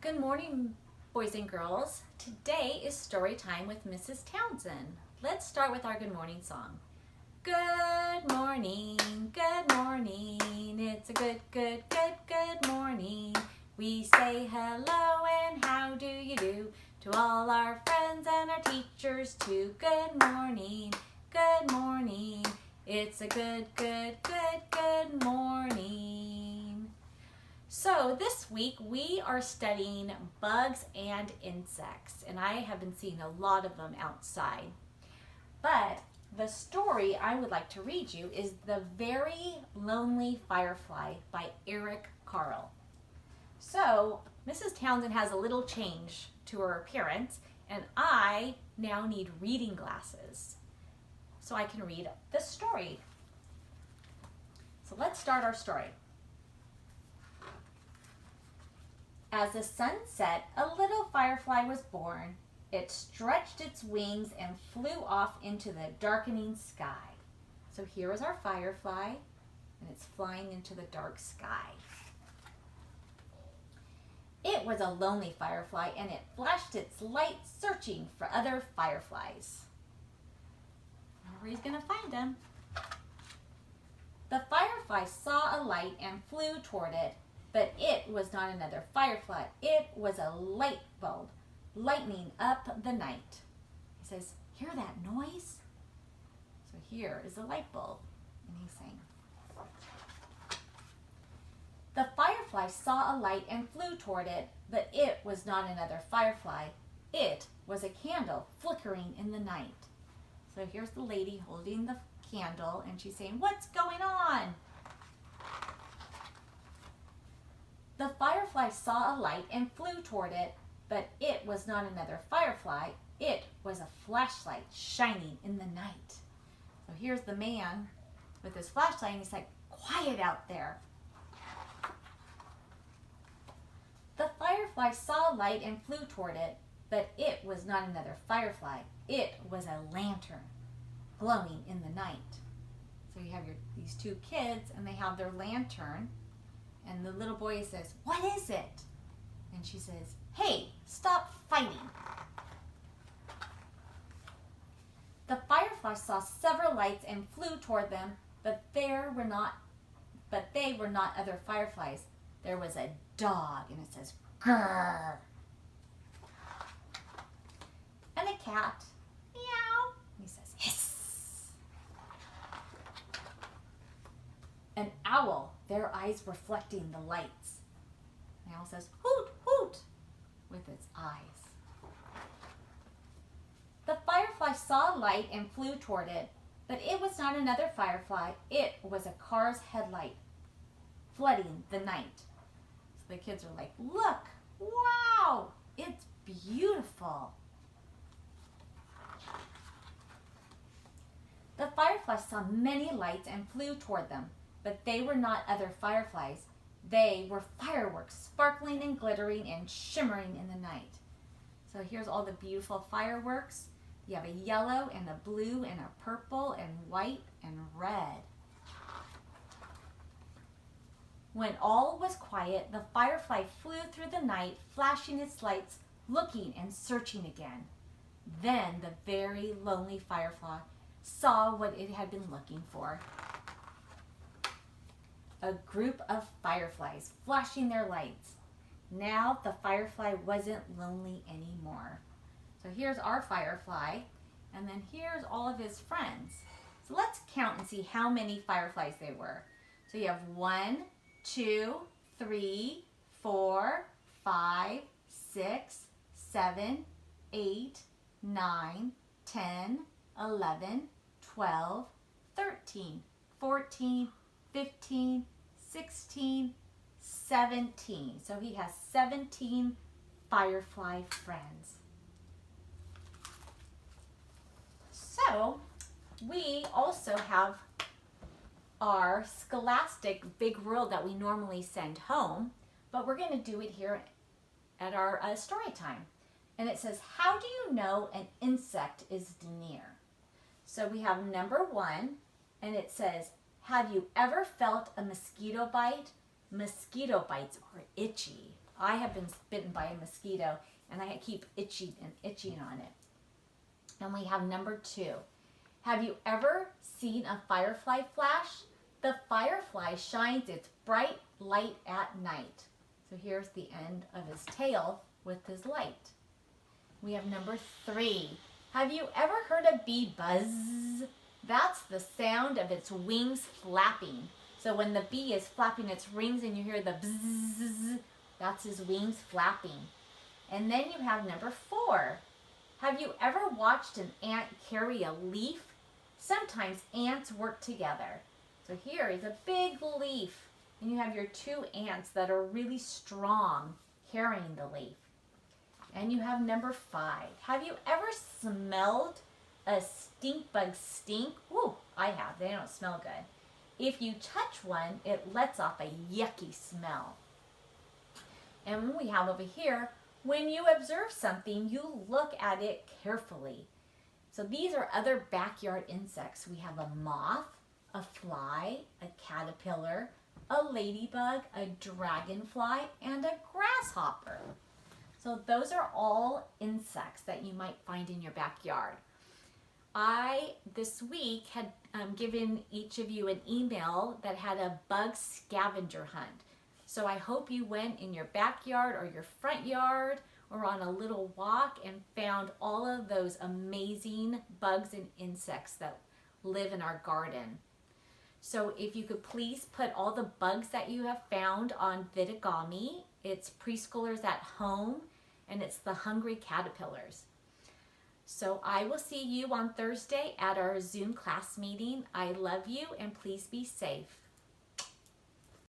Good morning, boys and girls. Today is story time with Mrs. Townsend. Let's start with our good morning song. Good morning, it's a good morning. We say hello and how do you do to all our friends and our teachers too. Good morning, it's a good morning. So this week we are studying bugs and insects, and I have been seeing a lot of them outside. But the story I would like to read you is The Very Lonely Firefly by Eric Carle. So Mrs. Townsend has a little change to her appearance, and I now need reading glasses so I can read the story. So let's start our story. As the sun set, a little firefly was born. It stretched its wings and flew off into the darkening sky. So here is our firefly, and it's flying into the dark sky. It was a lonely firefly, and it flashed its light searching for other fireflies. Where he's going to find them. The firefly saw a light and flew toward it. But it was not another firefly. It was a light bulb, lightening up the night. He says, hear that noise? So here is the light bulb. And he's saying, the firefly saw a light and flew toward it, but it was not another firefly. It was a candle flickering in the night. So here's the lady holding the candle, and she's saying, what's going on? The firefly saw a light and flew toward it, but it was not another firefly. It was a flashlight shining in the night. So here's the man with his flashlight, and he's like, quiet out there. The firefly saw a light and flew toward it, but it was not another firefly. It was a lantern glowing in the night. So you have these two kids, and they have their lantern. And the little boy says, what is it? And she says, hey, stop fighting. The firefly saw several lights and flew toward them, but they were not other fireflies. There was a dog, and it says, grrr. And a cat, meow. He says, hiss. An owl, their eyes reflecting the lights. The owl says, hoot, hoot, with its eyes. The firefly saw a light and flew toward it, but it was not another firefly. It was a car's headlight, flooding the night. So the kids are like, look, wow, it's beautiful. The firefly saw many lights and flew toward them. But they were not other fireflies. They were fireworks, sparkling and glittering and shimmering in the night. So here's all the beautiful fireworks. You have a yellow and a blue and a purple and white and red. When all was quiet, the firefly flew through the night, flashing its lights, looking and searching again. Then the very lonely firefly saw what it had been looking for. A group of fireflies flashing their lights. Now the firefly wasn't lonely anymore. So here's our firefly, and then here's all of his friends. So let's count and see how many fireflies there were. So you have 1, 2, 3, 4, 5, 6, 7, 8, 9, 10, 11, 12, 13, 14, 15, 16, 17. So he has 17 firefly friends. So we also have our scholastic big rule that we normally send home, but we're going to do it here at our story time. And it says, how do you know an insect is near? So we have number 1, and it says, have you ever felt a mosquito bite? Mosquito bites are itchy. I have been bitten by a mosquito and I keep itching and itching on it. And we have number 2. Have you ever seen a firefly flash? The firefly shines its bright light at night. So here's the end of his tail with his light. We have number 3. Have you ever heard a bee buzz? That's the sound of its wings flapping. So when the bee is flapping its wings and you hear the bzzz, that's his wings flapping. And then you have number 4. Have you ever watched an ant carry a leaf? Sometimes ants work together. So here is a big leaf, and you have your 2 ants that are really strong carrying the leaf. And you have number 5. Have you ever smelled a stink bug stink? Ooh, I have. They don't smell good. If you touch one, it lets off a yucky smell. And we have over here, when you observe something, you look at it carefully. So these are other backyard insects. We have a moth, a fly, a caterpillar, a ladybug, a dragonfly, and a grasshopper. So those are all insects that you might find in your backyard. I, this week, had given each of you an email that had a bug scavenger hunt. So I hope you went in your backyard or your front yard or on a little walk and found all of those amazing bugs and insects that live in our garden. So if you could please put all the bugs that you have found on Vidagami. It's preschoolers at home, and it's the hungry caterpillars. So I will see you on Thursday at our Zoom class meeting. I love you, and please be safe.